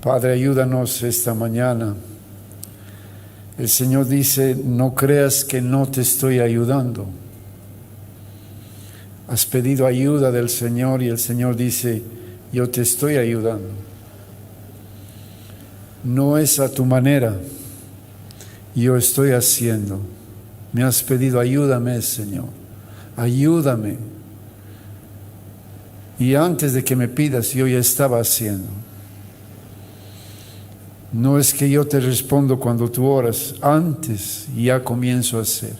Padre, ayúdanos esta mañana. El Señor dice, no creas que no te estoy ayudando. Has pedido ayuda del Señor y el Señor dice, yo te estoy ayudando. No es a tu manera, yo estoy haciendo. Me has pedido, ayúdame, Señor, ayúdame. Y antes de que me pidas, yo ya estaba haciendo. No es que yo te respondo cuando tú oras, antes ya comienzo a hacer.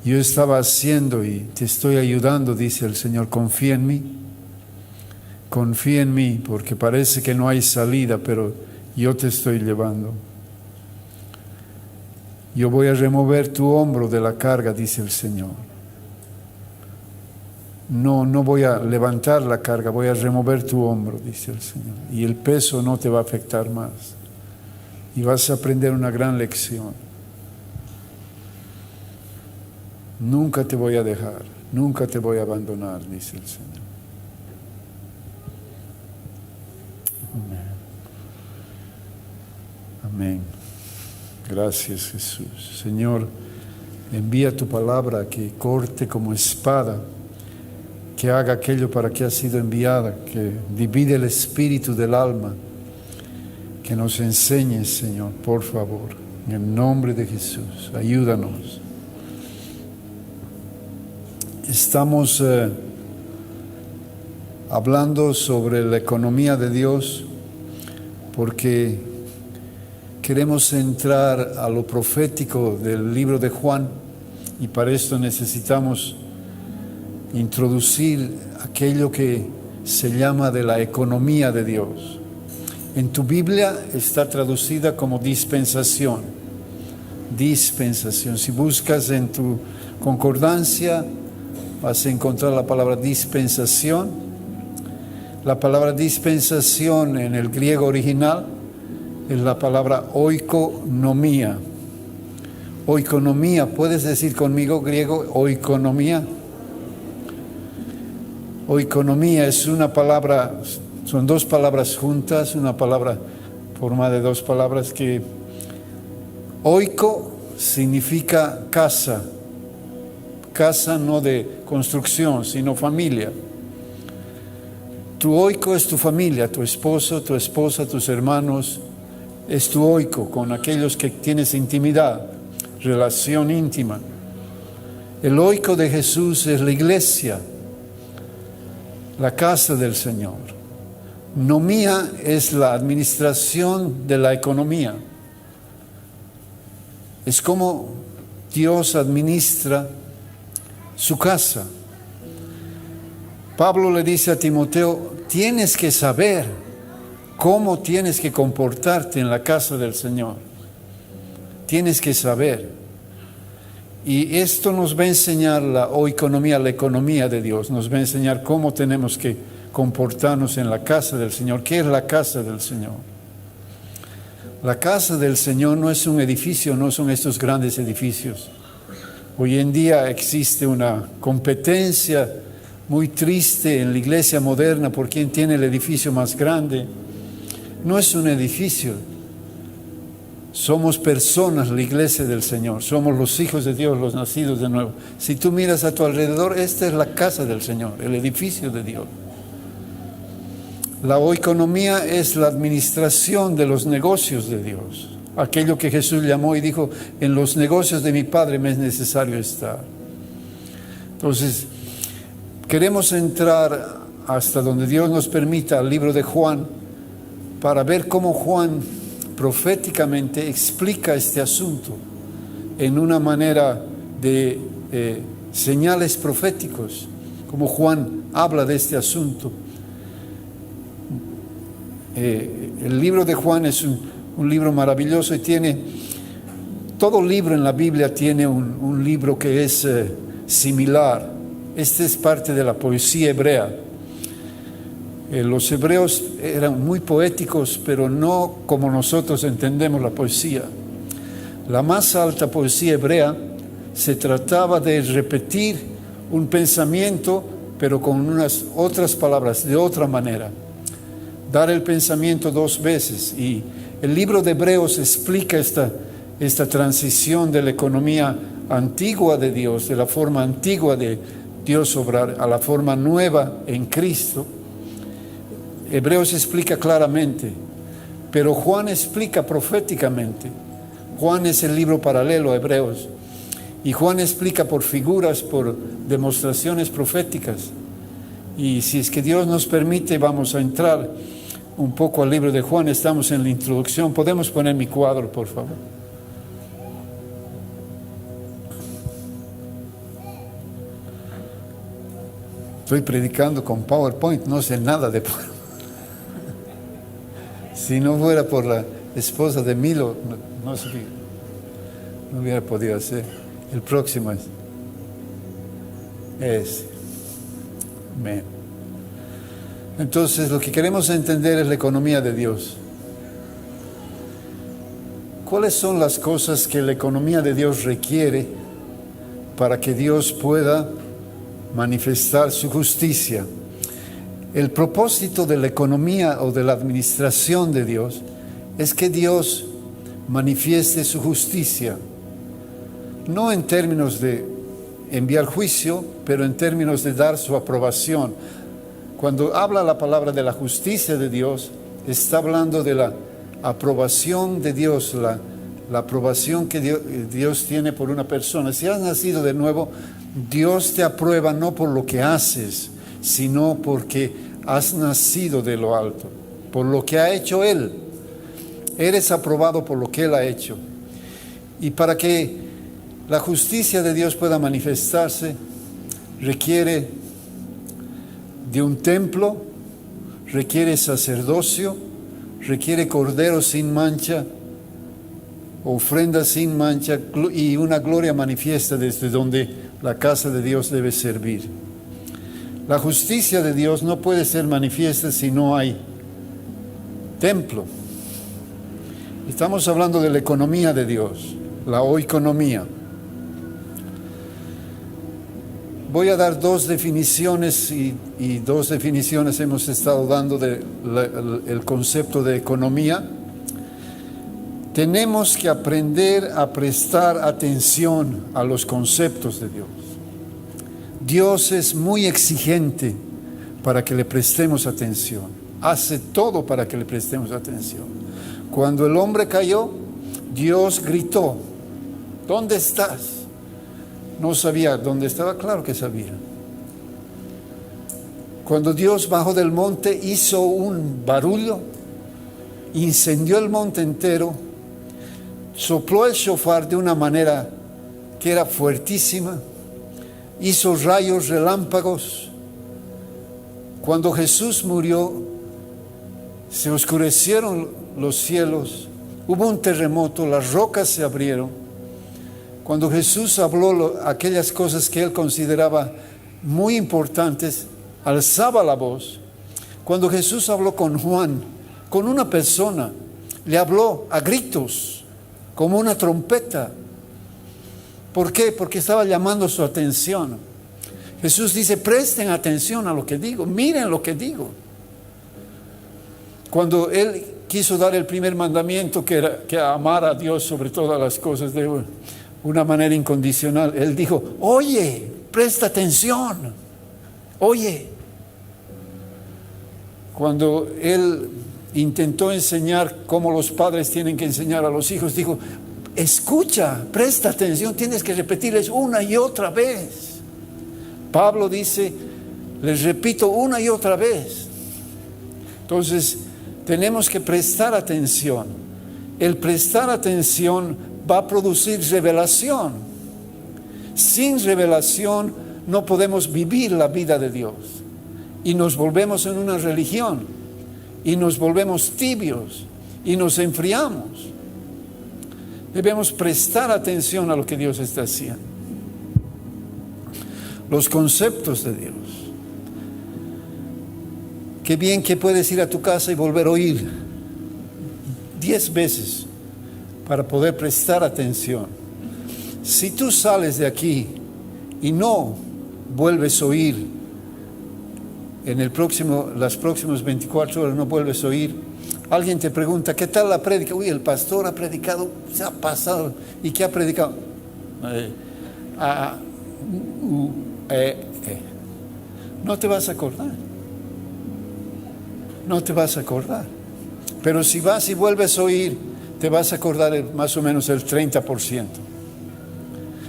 Yo estaba haciendo y te estoy ayudando, dice el Señor, confía en mí. Confía en mí, porque parece que no hay salida, pero yo te estoy llevando. Yo voy a remover tu hombro de la carga, dice el Señor. No voy a levantar la carga, voy a remover tu hombro, dice el Señor. Y el peso no te va a afectar más. Y vas a aprender una gran lección. Nunca te voy a dejar, nunca te voy a abandonar, dice el Señor. Amén. Amén. Gracias, Jesús. Señor, envía tu palabra que corte como espada, que haga aquello para que ha sido enviada, que divide el espíritu del alma, que nos enseñe, Señor, por favor, en el nombre de Jesús, ayúdanos. Estamos hablando sobre la economía de Dios porque queremos entrar a lo profético del libro de Juan y para esto necesitamos introducir aquello que se llama de la economía de Dios. En tu Biblia está traducida como dispensación. Dispensación. Si buscas en tu concordancia, vas a encontrar la palabra dispensación. La palabra dispensación en el griego original es la palabra oikonomía. Oikonomía, ¿puedes decir conmigo griego oikonomía? Oikonomía es una palabra, son dos palabras juntas, una palabra formada de dos palabras que oiko significa casa. Casa no de construcción, sino familia. Tu oiko es tu familia, tu esposo, tu esposa, tus hermanos, es tu oiko, con aquellos que tienes intimidad, relación íntima. El oiko de Jesús es la iglesia, la casa del Señor. Nomía es la administración de la economía. Es como Dios administra su casa. Pablo le dice a Timoteo, tienes que saber cómo tienes que comportarte en la casa del Señor. Tienes que saber. Y esto nos va a enseñar la economía de Dios. Nos va a enseñar cómo tenemos que comportarnos en la casa del Señor. ¿Qué es la casa del Señor? La casa del Señor no es un edificio, no son estos grandes edificios. Hoy en día existe una competencia muy triste en la iglesia moderna por quien tiene el edificio más grande. No es un edificio. Somos personas, la iglesia del Señor. Somos los hijos de Dios, los nacidos de nuevo. Si tú miras a tu alrededor, esta es la casa del Señor, el edificio de Dios. La oikonomía es la administración de los negocios de Dios. Aquello que Jesús llamó y dijo, en los negocios de mi Padre me es necesario estar. Entonces, queremos entrar hasta donde Dios nos permita al libro de Juan para ver cómo Juan proféticamente explica este asunto en una manera de señales proféticos, como Juan habla de este asunto. El libro de Juan es un libro maravilloso y tiene, todo libro en la Biblia tiene un libro que es similar. Este es parte de la poesía hebrea. Los hebreos eran muy poéticos, pero no como nosotros entendemos la poesía. La más alta poesía hebrea se trataba de repetir un pensamiento, pero con unas otras palabras, de otra manera. dar el pensamiento 2 veces. Y el libro de Hebreos explica esta transición de la economía antigua de Dios, de la forma antigua de Dios obrar, a la forma nueva en Cristo. Hebreos explica claramente, pero Juan explica proféticamente. Juan es el libro paralelo a Hebreos. Y Juan explica por figuras, por demostraciones proféticas. Y si es que Dios nos permite, vamos a entrar un poco al libro de Juan. Estamos en la introducción. ¿Podemos poner mi cuadro, por favor? Estoy predicando con PowerPoint, no sé nada de PowerPoint. Si no fuera por la esposa de Milo, no hubiera podido hacer. El próximo es ese. Amén. Entonces, lo que queremos entender es la economía de Dios. ¿Cuáles son las cosas que la economía de Dios requiere para que Dios pueda manifestar su justicia? El propósito de la economía o de la administración de Dios es que Dios manifieste su justicia, no en términos de enviar juicio, pero en términos de dar su aprobación. Cuando habla la palabra de la justicia de Dios, está hablando de la aprobación de Dios, la aprobación que Dios tiene por una persona. Si has nacido de nuevo, Dios te aprueba no por lo que haces, sino porque has nacido de lo alto, por lo que ha hecho Él. Eres aprobado por lo que Él ha hecho. Y para que la justicia de Dios pueda manifestarse, requiere de un templo, requiere sacerdocio, requiere cordero sin mancha, ofrenda sin mancha y una gloria manifiesta desde donde la casa de Dios debe servir. La justicia de Dios no puede ser manifiesta si no hay templo. Estamos hablando de la economía de Dios, la oikonomía. Voy a dar 2 definiciones y 2 definiciones hemos estado dando del concepto de economía. Tenemos que aprender a prestar atención a los conceptos de Dios. Dios es muy exigente para que le prestemos atención. Hace todo para que le prestemos atención. Cuando el hombre cayó, Dios gritó, ¿dónde estás? No sabía dónde estaba, claro que sabía. Cuando Dios bajó del monte, hizo un barullo, incendió el monte entero, sopló el shofar de una manera que era fuertísima, hizo rayos, relámpagos. Cuando Jesús murió, se oscurecieron los cielos, hubo un terremoto, las rocas se abrieron. Cuando Jesús habló aquellas cosas que Él consideraba muy importantes, alzaba la voz. Cuando Jesús habló con Juan, con una persona, le habló a gritos, como una trompeta. ¿Por qué? Porque estaba llamando su atención. Jesús dice, presten atención a lo que digo, miren lo que digo. Cuando Él quiso dar el primer mandamiento, que era que amara a Dios sobre todas las cosas de una manera incondicional, Él dijo, oye, presta atención, oye. Cuando Él intentó enseñar cómo los padres tienen que enseñar a los hijos, dijo, escucha, presta atención, tienes que repetirles una y otra vez. Pablo dice, les repito una y otra vez. Entonces, tenemos que prestar atención. El prestar atención va a producir revelación. Sin revelación no podemos vivir la vida de Dios. Y nos volvemos en una religión. Y nos volvemos tibios. Y nos enfriamos. Debemos prestar atención a lo que Dios está haciendo. Los conceptos de Dios. Qué bien que puedes ir a tu casa y volver a oír 10 veces para poder prestar atención. Si tú sales de aquí y no vuelves a oír las próximas 24 horas no vuelves a oír. Alguien te pregunta, ¿qué tal la prédica? Uy, el pastor ha predicado, se ha pasado. ¿Y qué ha predicado? No te vas a acordar. No te vas a acordar. Pero si vas y vuelves a oír, te vas a acordar más o menos el 30%.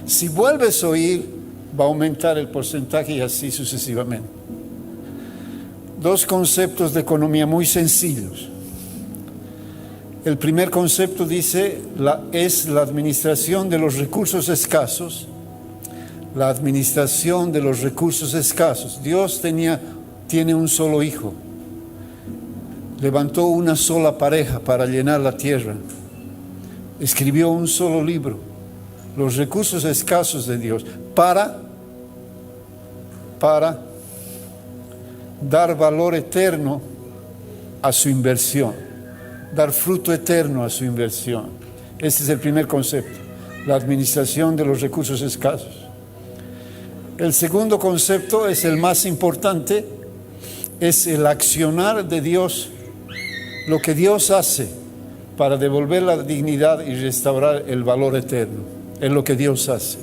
Si vuelves a oír, va a aumentar el porcentaje y así sucesivamente. Dos conceptos de economía muy sencillos. El primer concepto dice, es la administración de los recursos escasos. La administración de los recursos escasos. Dios tiene un solo hijo. Levantó una sola pareja para llenar la tierra. Escribió un solo libro. Los recursos escasos de Dios. Para dar valor eterno a su inversión. Dar fruto eterno a su inversión. Este es el primer concepto. La administración de los recursos escasos. El segundo concepto es el más importante. Es el accionar de Dios. Lo que Dios hace para devolver la dignidad y restaurar el valor eterno. Es lo que Dios hace.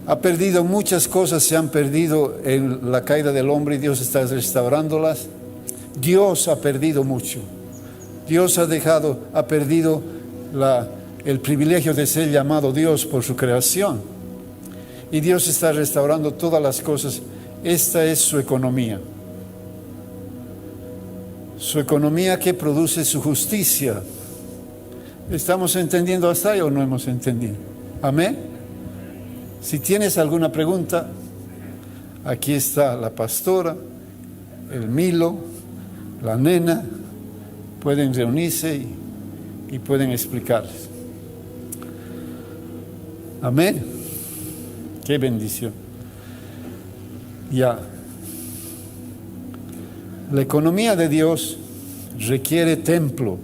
Ha perdido muchas cosas, se han perdido en la caída del hombre y Dios está restaurándolas. Dios ha perdido mucho. Dios ha perdido el privilegio de ser llamado Dios por su creación. Y Dios está restaurando todas las cosas. Esta es su economía. Su economía que produce su justicia. ¿Estamos entendiendo hasta ahí o no hemos entendido? Amén. Si tienes alguna pregunta, aquí está la pastora, el Milo, la nena. Pueden reunirse y pueden explicarles. Amén. Qué bendición. Ya. La economía de Dios requiere templo.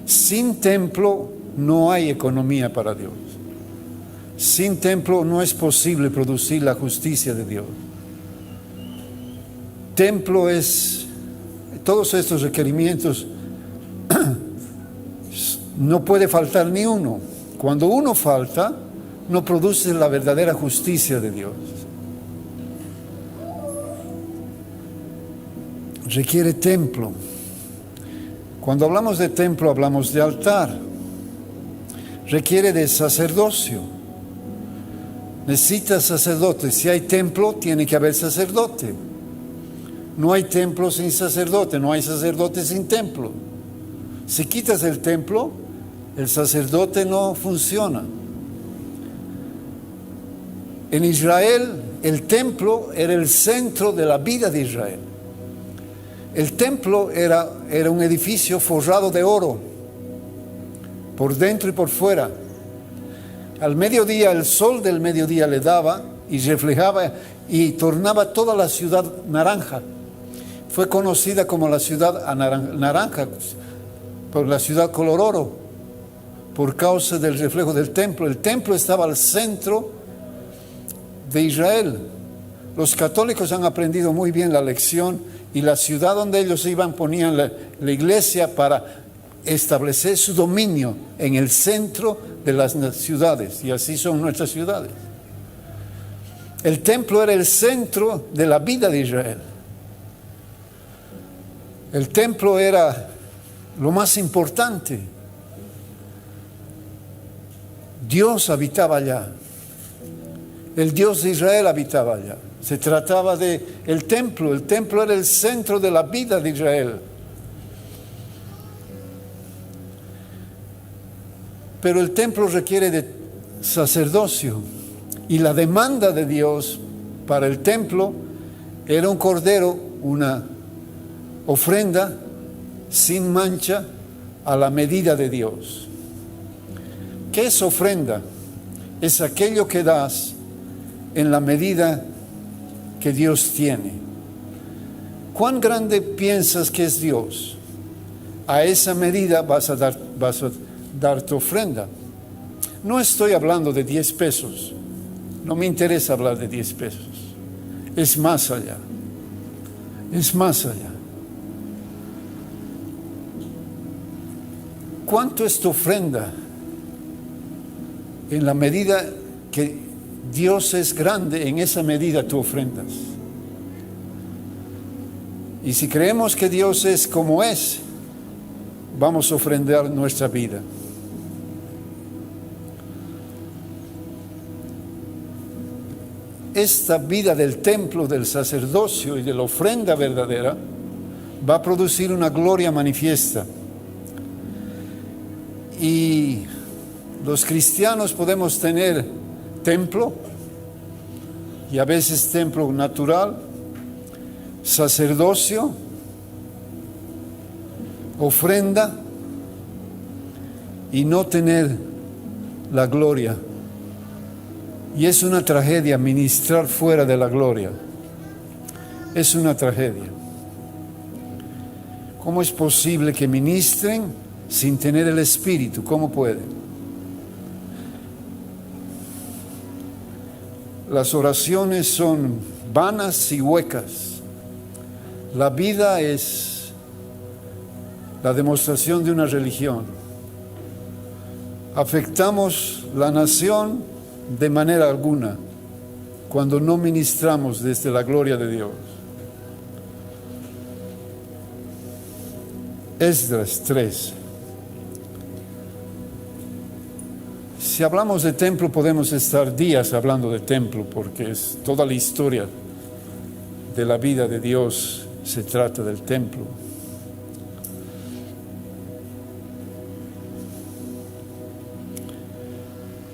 Sin templo no hay economía para Dios. Sin templo no es posible producir la justicia de Dios. Templo es todos estos requerimientos. No puede faltar ni uno. Cuando uno falta, no produce la verdadera justicia de Dios. Requiere templo. Cuando hablamos de templo, hablamos de altar. Requiere de sacerdocio. Necesita sacerdote. Si hay templo, tiene que haber sacerdote. No hay templo sin sacerdote, no hay sacerdote sin templo. Si quitas el templo, el sacerdote no funciona. En Israel, el templo era el centro de la vida de Israel. El templo era un edificio forrado de oro, por dentro y por fuera. Al mediodía, el sol del mediodía le daba y reflejaba y tornaba toda la ciudad naranja. Fue conocida como la ciudad naranja, por la ciudad color oro, por causa del reflejo del templo. El templo estaba al centro de Israel. Los católicos han aprendido muy bien la lección y la ciudad donde ellos iban ponían la iglesia para establecer su dominio en el centro de las ciudades, y así son nuestras ciudades. El templo era el centro de la vida de Israel. El templo era lo más importante. Dios habitaba allá. El Dios de Israel habitaba allá. Se trataba de el templo. El templo era el centro de la vida de Israel. Pero el templo requiere de sacerdocio. Y la demanda de Dios para el templo era un cordero, una ofrenda sin mancha a la medida de Dios. ¿Qué es ofrenda? Es aquello que das en la medida que Dios tiene. ¿Cuán grande piensas que es Dios? A esa medida vas a dar tu ofrenda. No estoy hablando de 10 pesos. No me interesa hablar de 10 pesos. es más allá. Es más allá. ¿Cuánto es tu ofrenda? En la medida que Dios es grande, en esa medida tú ofrendas. Y si creemos que Dios es como es, vamos a ofrendar nuestra vida. Esta vida del templo, del sacerdocio y de la ofrenda verdadera va a producir una gloria manifiesta. Y los cristianos podemos tener templo, y a veces templo natural, sacerdocio, ofrenda, y no tener la gloria. Y es una tragedia ministrar fuera de la gloria. Es una tragedia. ¿Cómo es posible que ministren sin tener el Espíritu? ¿Cómo pueden? Las oraciones son vanas y huecas. La vida es la demostración de una religión. Afectamos la nación de manera alguna cuando no ministramos desde la gloria de Dios. Esdras 3. Si hablamos de templo, podemos estar días hablando de templo, porque es toda la historia de la vida de Dios se trata del templo.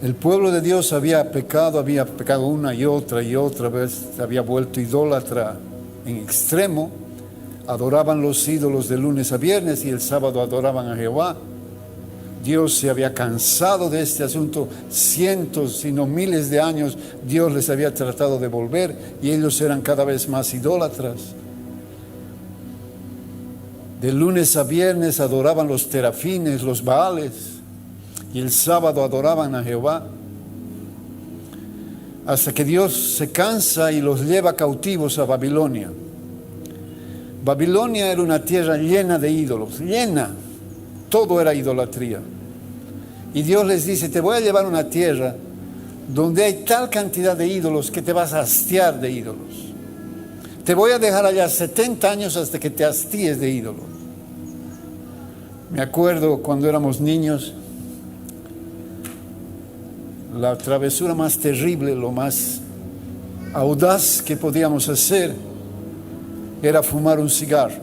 El pueblo de Dios había pecado una y otra vez, había vuelto idólatra en extremo, adoraban los ídolos de lunes a viernes y el sábado adoraban a Jehová. Dios se había cansado de este asunto, cientos, si no miles de años, Dios les había tratado de volver y ellos eran cada vez más idólatras. De lunes a viernes adoraban los terafines, los baales, y el sábado adoraban a Jehová, hasta que Dios se cansa y los lleva cautivos a Babilonia. Babilonia era una tierra llena de ídolos, llena, todo era idolatría. Y Dios les dice, te voy a llevar a una tierra donde hay tal cantidad de ídolos que te vas a hastiar de ídolos. Te voy a dejar allá 70 años hasta que te hastíes de ídolos. Me acuerdo cuando éramos niños, la travesura más terrible, lo más audaz que podíamos hacer era fumar un cigarro.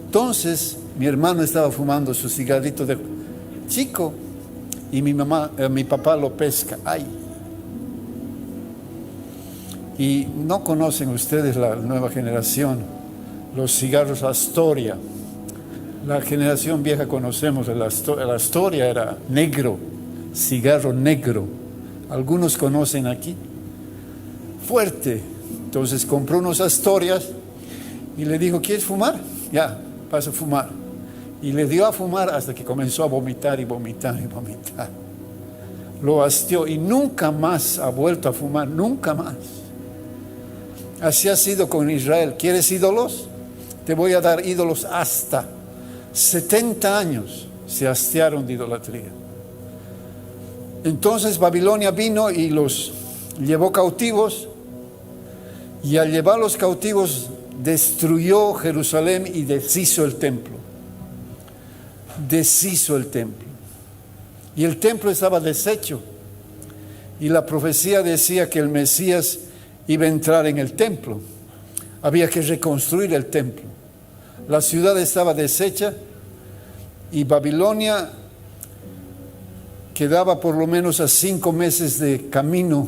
Entonces mi hermano estaba fumando su cigarrito de chico y mi papá lo pesca. ¡Ay! Y no conocen ustedes, la nueva generación, los cigarros Astoria. La generación vieja conocemos, el Astoria era negro, cigarro negro. Algunos conocen aquí. Fuerte. Entonces compró unos Astorias y le dijo, ¿quieres fumar? Ya, vas a fumar. Y le dio a fumar hasta que comenzó a vomitar y vomitar y vomitar. Lo hastió y nunca más ha vuelto a fumar, nunca más. Así ha sido con Israel. ¿Quieres ídolos? Te voy a dar ídolos hasta 70 años se hastiaron de idolatría. Entonces Babilonia vino y los llevó cautivos, y al llevarlos cautivos destruyó Jerusalén y deshizo el templo. Deshizo el templo. Y el templo estaba deshecho. Y la profecía decía que el Mesías iba a entrar en el templo. Había que reconstruir el templo. La ciudad estaba deshecha y Babilonia quedaba por lo menos a 5 meses de camino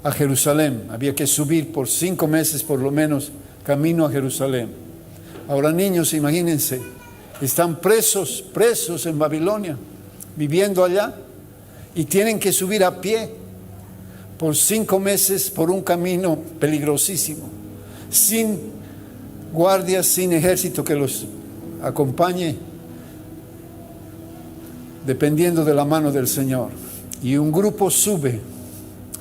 a Jerusalén. Había que subir por 5 meses por lo menos camino a Jerusalén. Ahora, niños, imagínense, están presos en Babilonia, viviendo allá, y tienen que subir a pie por 5 meses por un camino peligrosísimo, sin guardias, sin ejército que los acompañe, dependiendo de la mano del Señor. Y un grupo sube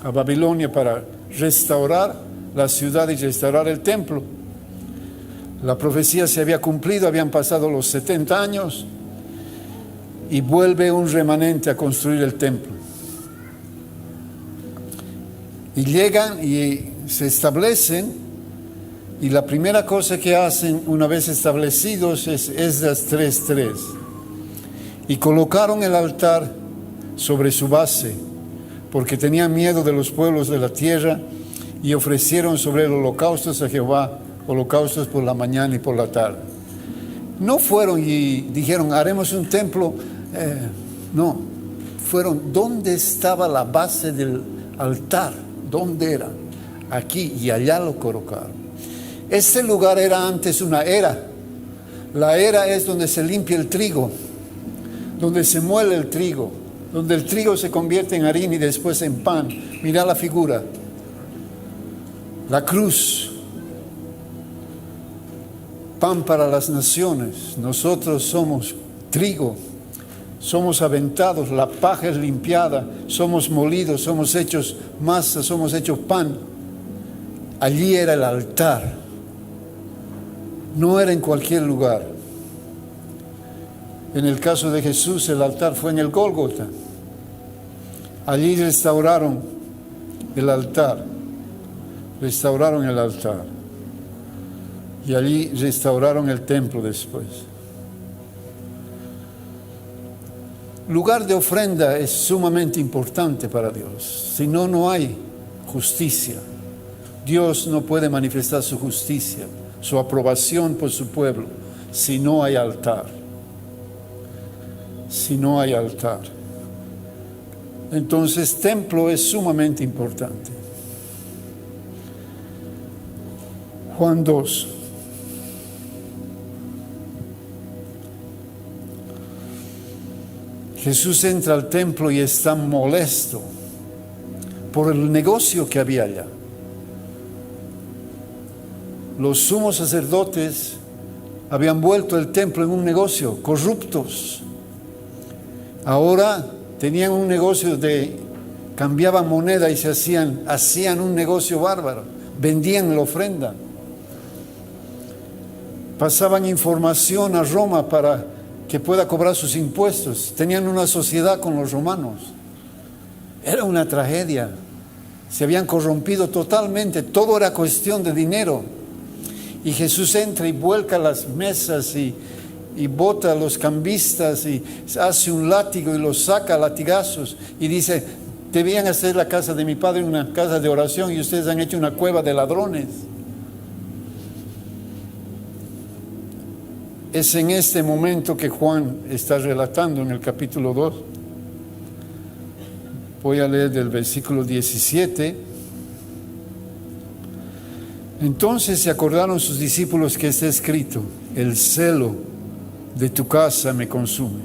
a Babilonia para restaurar la ciudad y restaurar el templo. La profecía se había cumplido, habían pasado los 70 años y vuelve un remanente a construir el templo. Y llegan y se establecen, y la primera cosa que hacen una vez establecidos es Esdras 3:3. Y colocaron el altar sobre su base, porque tenían miedo de los pueblos de la tierra, y ofrecieron sobre él holocaustos a Jehová, holocaustos por la mañana y por la tarde. No fueron y dijeron, haremos un templo. No, fueron, ¿dónde estaba la base del altar? ¿Dónde era? Aquí, y allá lo colocaron. Este lugar era antes una era. La era es donde se limpia el trigo, donde se muele el trigo, donde el trigo se convierte en harina y después en pan. Mira la figura. La cruz. Pan para las naciones. Nosotros somos trigo. Somos aventados, la paja es limpiada, somos molidos, somos hechos masa, somos hechos pan. Allí era el altar. No era en cualquier lugar. En el caso de Jesús, el altar fue en el Gólgota. Allí restauraron el altar. Restauraron el altar. Y allí restauraron el templo después. Lugar de ofrenda es sumamente importante para Dios. Si no, no hay justicia. Dios no puede manifestar su justicia, su aprobación por su pueblo, si no hay altar. Si no hay altar. Entonces, templo es sumamente importante. Juan 2. Jesús entra al templo y está molesto por el negocio que había allá. Los sumos sacerdotes habían vuelto el templo en un negocio, corruptos. Ahora tenían un negocio cambiaban moneda y hacían un negocio bárbaro, vendían la ofrenda. Pasaban información a Roma para que pueda cobrar sus impuestos. Tenían una sociedad con los romanos. Era una tragedia. Se habían corrompido totalmente. Todo era cuestión de dinero. Y Jesús entra y vuelca las mesas y bota a los cambistas y hace un látigo y los saca a latigazos. Y dice, debían hacer la casa de mi padre una casa de oración y ustedes han hecho una cueva de ladrones. Es en este momento que Juan está relatando en el capítulo 2. Voy a leer del versículo 17. Entonces se acordaron sus discípulos que está escrito, el celo de tu casa me consume.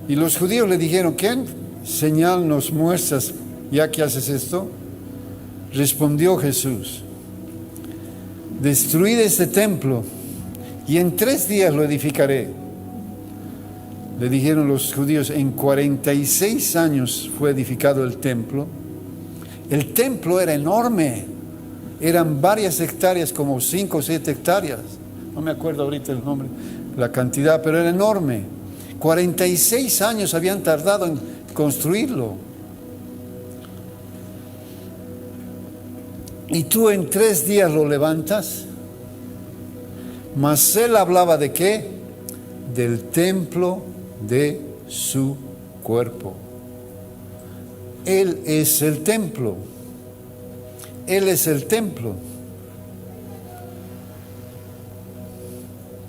Y los judíos le dijeron, ¿qué señal nos muestras ya que haces esto? Respondió Jesús, destruid este templo y en 3 días lo edificaré. Le dijeron los judíos, en 46 años fue edificado el templo. El templo era enorme, eran varias hectáreas, como 5 o 7 hectáreas. No me acuerdo ahorita el nombre, la cantidad, pero era enorme. 46 años habían tardado en construirlo. Y tú en 3 días lo levantas. Mas él hablaba de ¿qué? Del templo de su cuerpo. Él es el templo. Él es el templo.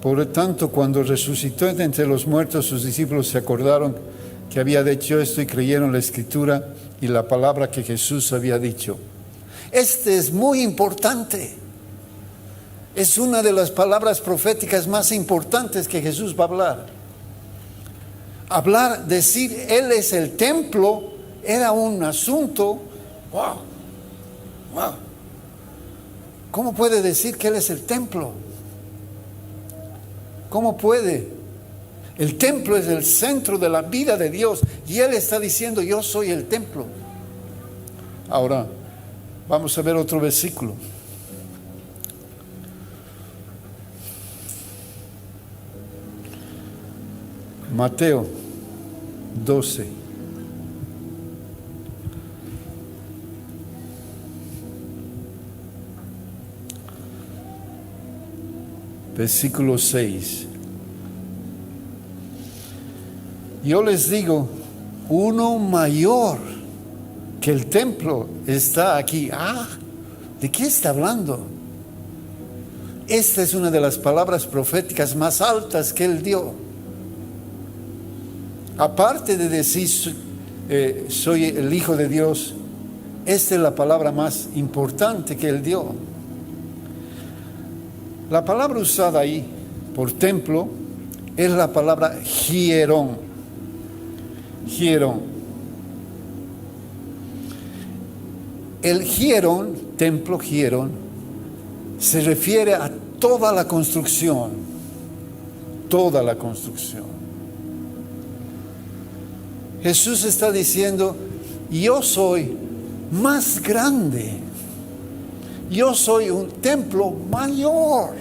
Por lo tanto, cuando resucitó de entre los muertos, sus discípulos se acordaron que había dicho esto y creyeron la escritura y la palabra que Jesús había dicho. Este es muy importante. Es una de las palabras proféticas más importantes que Jesús va a hablar. Hablar, decir, Él es el templo, era un asunto, wow. ¿Cómo puede decir que Él es el templo? ¿Cómo puede? El templo es el centro de la vida de Dios y Él está diciendo, yo soy el templo. Ahora, Vamos a ver otro versículo. Mateo 12. Versículo 6. Yo les digo, uno mayor que el templo está aquí. ¿De qué está hablando? Esta es una de las palabras proféticas más altas que él dio. Aparte de decir, soy el Hijo de Dios, esta es la palabra más importante que él dio. La palabra usada ahí por templo es la palabra hierón. Hierón. El hierón, templo hierón, se refiere a toda la construcción. Toda la construcción. Jesús está diciendo, yo soy más grande. Yo soy un templo mayor.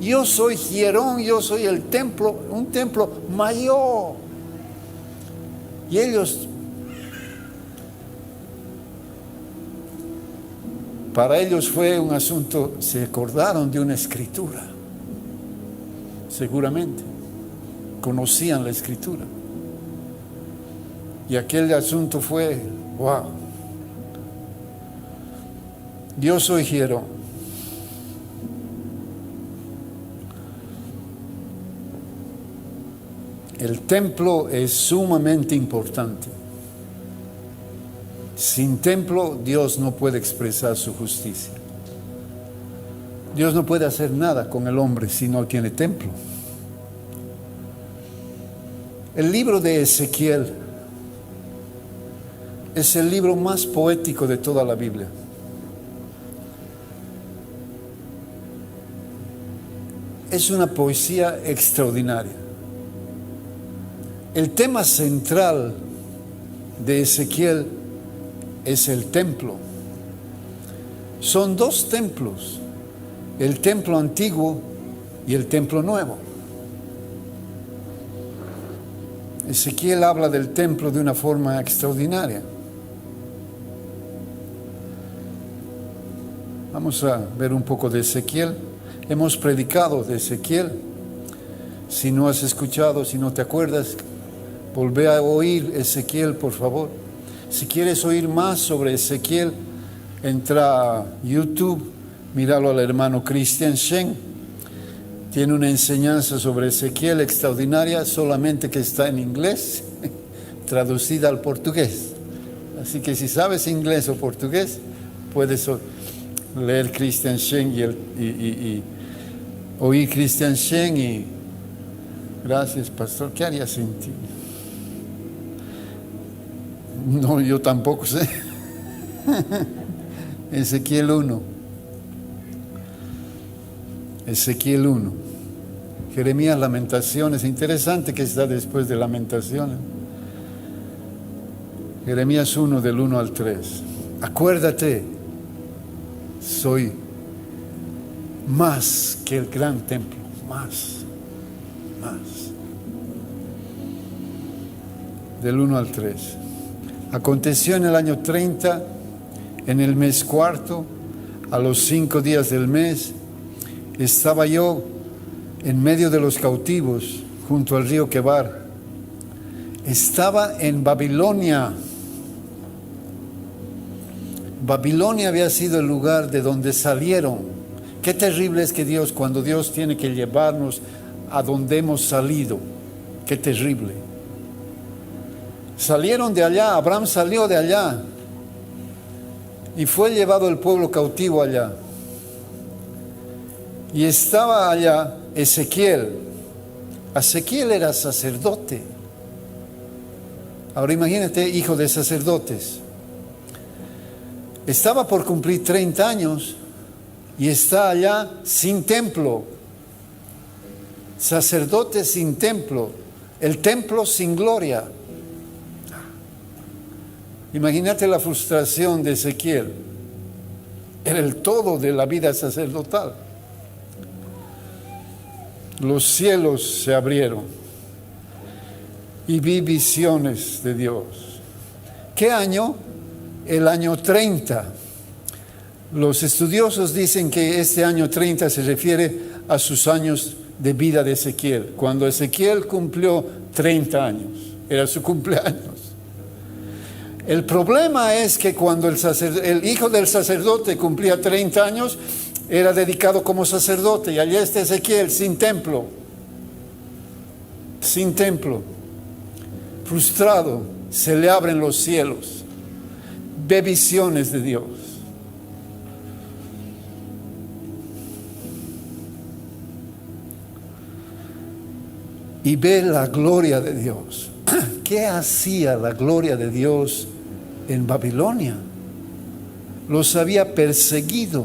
Yo soy hierón, yo soy el templo, un templo mayor. Y ellos, para ellos fue un asunto, se acordaron de una escritura. Seguramente, conocían la escritura. Y aquel asunto fue, wow. Yo soy hierón. El templo es sumamente importante. Sin templo, Dios no puede expresar su justicia. Dios no puede hacer nada con el hombre si no tiene templo. El libro de Ezequiel es el libro más poético de toda la Biblia. Es una poesía extraordinaria. El tema central de Ezequiel es el templo. Son dos templos, el templo antiguo y el templo nuevo. Ezequiel habla del templo de una forma extraordinaria. Vamos a ver un poco de Ezequiel. Hemos predicado de Ezequiel. Si no has escuchado, si no te acuerdas, volvé a oír Ezequiel, por favor. Si quieres oír más sobre Ezequiel, entra a YouTube, míralo al hermano Christian Shen. Tiene una enseñanza sobre Ezequiel extraordinaria, solamente que está en inglés, traducida al portugués. Así que si sabes inglés o portugués, puedes leer Christian Shen y oír Christian Shen y gracias, pastor. ¿Qué haría sin ti? No, yo tampoco sé. Ezequiel 1. Ezequiel 1. Jeremías, Lamentaciones. Interesante que está después de Lamentaciones. Jeremías 1, del 1 al 3. Acuérdate, soy más que el gran templo. Más. Del 1 al 3. Aconteció en el año 30, en el mes cuarto, a los 5 días del mes, estaba yo en medio de los cautivos, junto al río Quebar. Estaba en Babilonia. Babilonia había sido el lugar de donde salieron. Qué terrible es que Dios, cuando Dios tiene que llevarnos a donde hemos salido, qué terrible. Salieron de allá, Abraham salió de allá y fue llevado el pueblo cautivo allá. Y estaba allá Ezequiel. Ezequiel era sacerdote. Ahora imagínate, hijo de sacerdotes. Estaba por cumplir 30 años y está allá sin templo. Sacerdote sin templo. El templo sin gloria. Imagínate la frustración de Ezequiel. Era el todo de la vida sacerdotal. Los cielos se abrieron y vi visiones de Dios. ¿Qué año? El año 30. Los estudiosos dicen que este año 30 se refiere a sus años de vida de Ezequiel. Cuando Ezequiel cumplió 30 años, era su cumpleaños. El problema es que cuando el hijo del sacerdote cumplía 30 años, era dedicado como sacerdote, y allá está Ezequiel sin templo, frustrado. Se le abren los cielos, ve visiones de Dios. Y ve la gloria de Dios. ¿Qué hacía la gloria de Dios en Babilonia? Los había perseguido.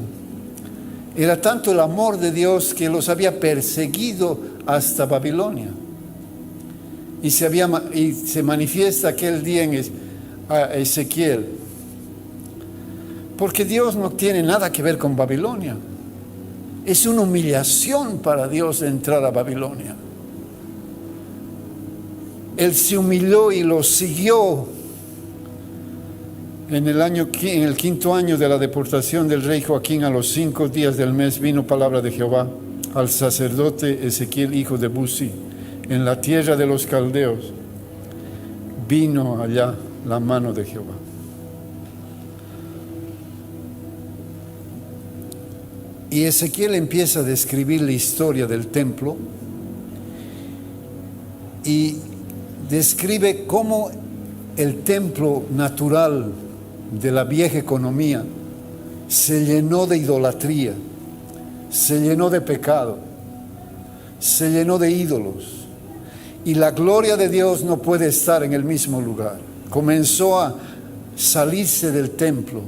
Era tanto el amor de Dios que los había perseguido hasta Babilonia. Y se manifiesta aquel día a Ezequiel. Porque Dios no tiene nada que ver con Babilonia. Es una humillación para Dios entrar a Babilonia. Él se humilló y lo siguió. En el quinto año de la deportación del rey Joaquín, a los 5 días del mes, vino palabra de Jehová al sacerdote Ezequiel, hijo de Buzi, en la tierra de los caldeos. Vino allá la mano de Jehová. Y Ezequiel empieza a describir la historia del templo y describe cómo el templo natural de la vieja economía se llenó de idolatría, se llenó de pecado, se llenó de ídolos, y la gloria de Dios no puede estar en el mismo lugar. Comenzó a salirse del templo,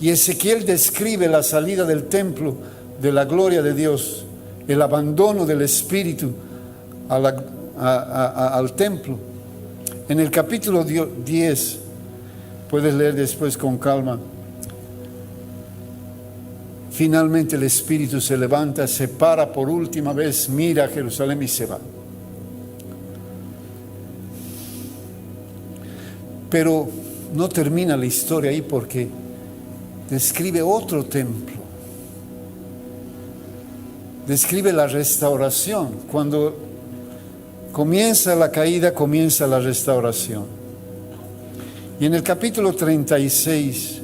y Ezequiel describe la salida del templo de la gloria de Dios, el abandono del espíritu al templo. En el capítulo 10, puedes leer después con calma, finalmente el espíritu se levanta, se para por última vez, mira a Jerusalén y se va. Pero no termina la historia ahí, porque describe otro templo. Describe la restauración. Cuando comienza la caída, comienza la restauración. Y en el capítulo 36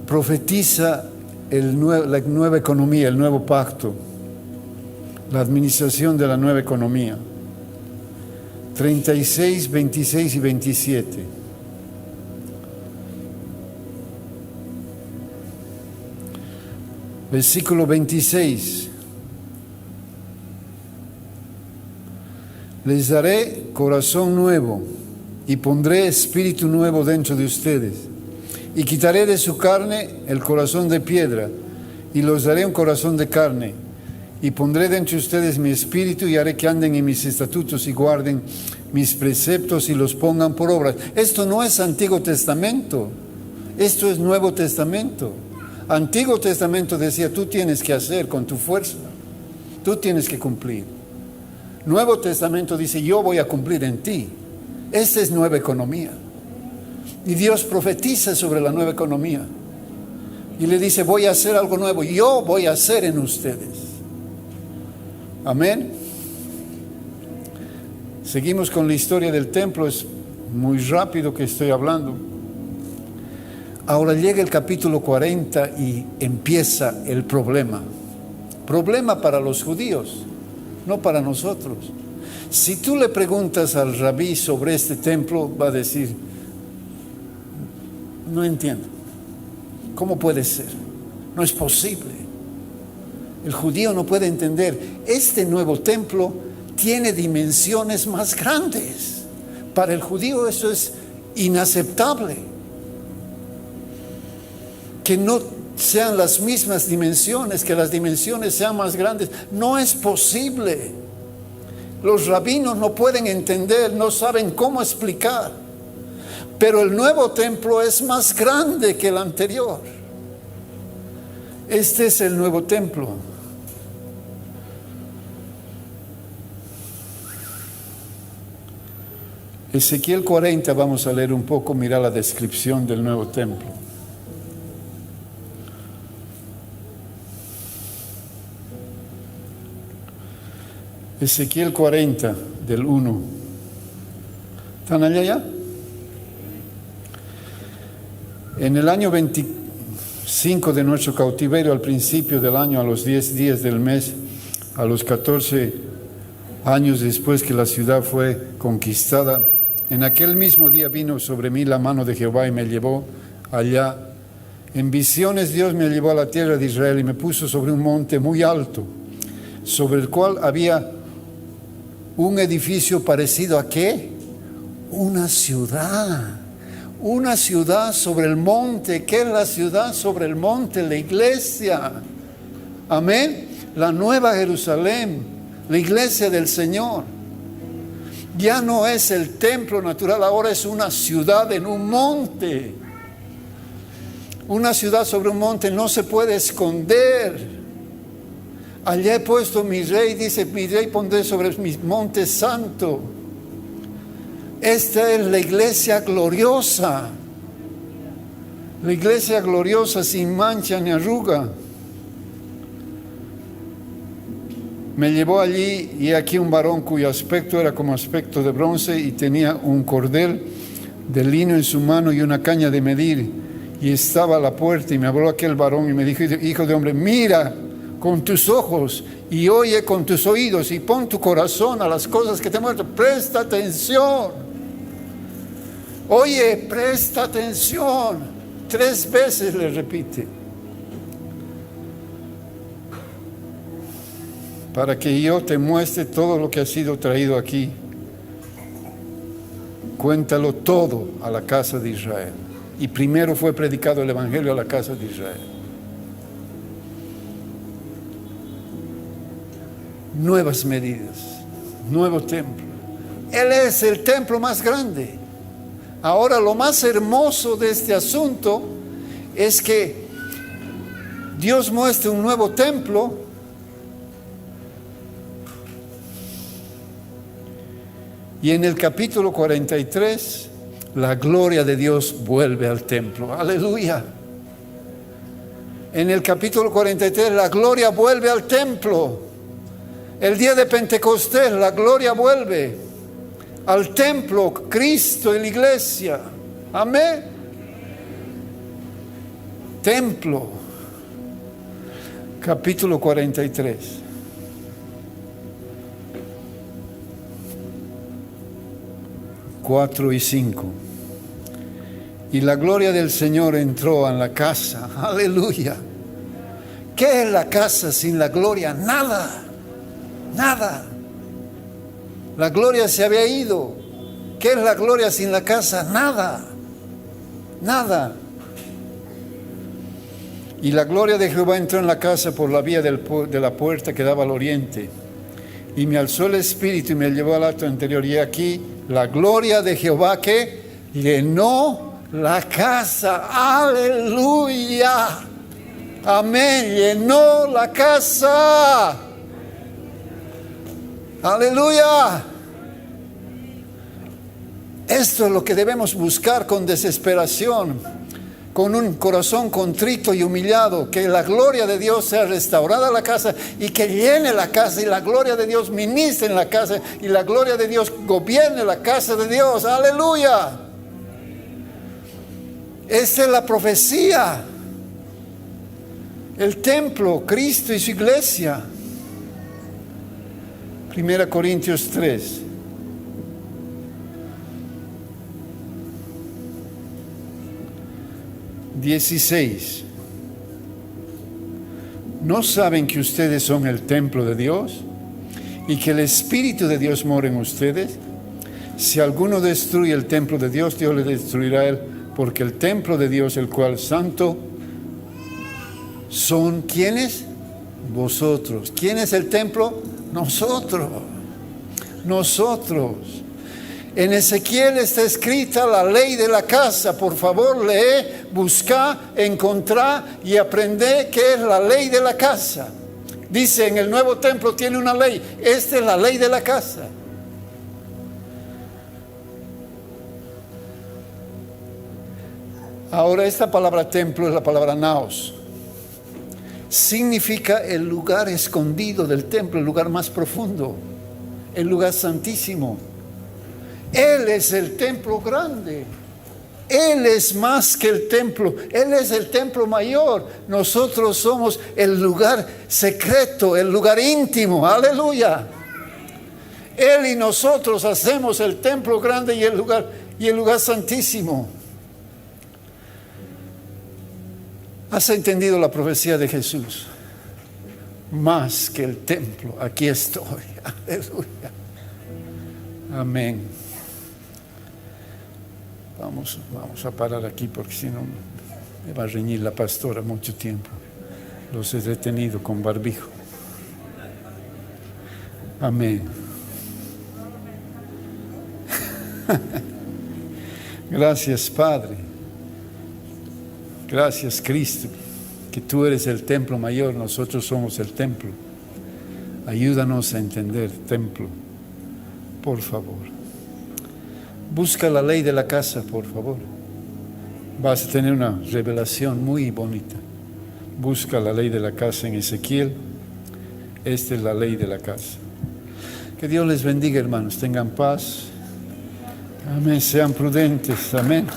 profetiza la nueva economía, el nuevo pacto, la administración de la nueva economía. 36, 26 y 27. Versículo 26. Les daré corazón nuevo y pondré espíritu nuevo dentro de ustedes. Y quitaré de su carne el corazón de piedra y los daré un corazón de carne. Y pondré dentro de ustedes mi espíritu y haré que anden en mis estatutos y guarden mis preceptos y los pongan por obra. Esto no es Antiguo Testamento, esto es Nuevo Testamento. Antiguo Testamento decía, tú tienes que hacer con tu fuerza, tú tienes que cumplir. Nuevo Testamento dice, yo voy a cumplir en ti. Esta es nueva economía. Y Dios profetiza sobre la nueva economía. Y le dice, voy a hacer algo nuevo, yo voy a hacer en ustedes. Amén. Seguimos con la historia del templo, es muy rápido que estoy hablando. Ahora llega el capítulo 40 y empieza el problema. Problema para los judíos, no para nosotros. Si tú le preguntas al rabí sobre este templo, va a decir, no entiendo. ¿Cómo puede ser? No es posible. El judío no puede entender. Este nuevo templo tiene dimensiones más grandes. Para el judío eso es inaceptable. Que no sean las mismas dimensiones, que las dimensiones sean más grandes. No es posible. Los rabinos no pueden entender, no saben cómo explicar. Pero el nuevo templo es más grande que el anterior. Este es el nuevo templo. Ezequiel 40, vamos a leer un poco, mira la descripción del nuevo templo. Ezequiel 40, del 1. ¿Están allá ya? En el año 25 de nuestro cautiverio, al principio del año, a los 10 días del mes, a los 14 años después que la ciudad fue conquistada, en aquel mismo día vino sobre mí la mano de Jehová y me llevó allá. En visiones Dios me llevó a la tierra de Israel y me puso sobre un monte muy alto, sobre el cual había un edificio parecido a ¿qué? Una ciudad sobre el monte. ¿Qué es la ciudad sobre el monte? La iglesia. Amén. La nueva Jerusalén, la iglesia del Señor. Ya no es el templo natural, ahora es una ciudad en un monte. Una ciudad sobre un monte no se puede esconder. Allá he puesto mi rey, dice, mi rey pondré sobre mi monte santo. Esta es la iglesia gloriosa. La iglesia gloriosa sin mancha ni arruga. Me llevó allí y aquí un varón cuyo aspecto era como aspecto de bronce y tenía un cordel de lino en su mano y una caña de medir. Y estaba a la puerta y me habló aquel varón y me dijo, hijo de hombre, mira con tus ojos y oye con tus oídos y pon tu corazón a las cosas que te muestran. Presta atención. Oye, presta atención. 3 veces le repite. Para que yo te muestre todo lo que ha sido traído aquí. Cuéntalo todo a la casa de Israel. Y primero fue predicado el evangelio a la casa de Israel. Nuevas medidas, nuevo templo. Él es el templo más grande. Ahora lo más hermoso de este asunto es que Dios muestra un nuevo templo. Y en el capítulo 43, la gloria de Dios vuelve al templo. Aleluya. En el capítulo 43, la gloria vuelve al templo. El día de Pentecostés, la gloria vuelve al templo, Cristo y la iglesia. Amén. Templo. Capítulo 43. Cuatro y 5. Y la gloria del Señor entró en la casa. Aleluya. ¿Qué es la casa sin la gloria? Nada. Nada. La gloria se había ido. ¿Qué es la gloria sin la casa? Nada. Nada. Y la gloria de Jehová entró en la casa por la vía de la puerta que daba al oriente. Y me alzó el espíritu y me llevó al acto anterior. Y aquí la gloria de Jehová que llenó la casa. Aleluya. Amén. Llenó la casa. Aleluya. Esto es lo que debemos buscar con desesperación, con un corazón contrito y humillado, que la gloria de Dios sea restaurada en la casa y que llene la casa y la gloria de Dios ministre en la casa y la gloria de Dios gobierne la casa de Dios. Aleluya. Esta es la profecía. El templo, Cristo y su iglesia. 1 Corintios 3. (16) ¿No saben que ustedes son el templo de Dios y que el Espíritu de Dios mora en ustedes? Si alguno destruye el templo de Dios, Dios le destruirá a él, porque el templo de Dios, el cual santo, son ¿quiénes? Vosotros. ¿Quién es el templo? Nosotros. Nosotros. En Ezequiel está escrita la ley de la casa. Por favor, lee, busca, encontrá y aprende qué es la ley de la casa. Dice, en el nuevo templo tiene una ley. Esta es la ley de la casa. Ahora, esta palabra templo es la palabra naos. Significa el lugar escondido del templo, el lugar más profundo, el lugar santísimo. Él es el templo grande. Él es más que el templo. Él es el templo mayor. Nosotros somos el lugar secreto, el lugar íntimo. Aleluya. Él y nosotros hacemos el templo grande y el lugar santísimo. ¿Has entendido la profecía de Jesús? Más que el templo, aquí estoy. Aleluya. Amén. Vamos a parar aquí porque si no me va a reñir la pastora mucho tiempo. Los he detenido con barbijo. Amén. Gracias, Padre. Gracias, Cristo, que tú eres el templo mayor, nosotros somos el templo. Ayúdanos a entender templo, por favor. Busca la ley de la casa, por favor. Vas a tener una revelación muy bonita. Busca la ley de la casa en Ezequiel. Esta es la ley de la casa. Que Dios les bendiga, hermanos. Tengan paz. Amén. Sean prudentes. Amén.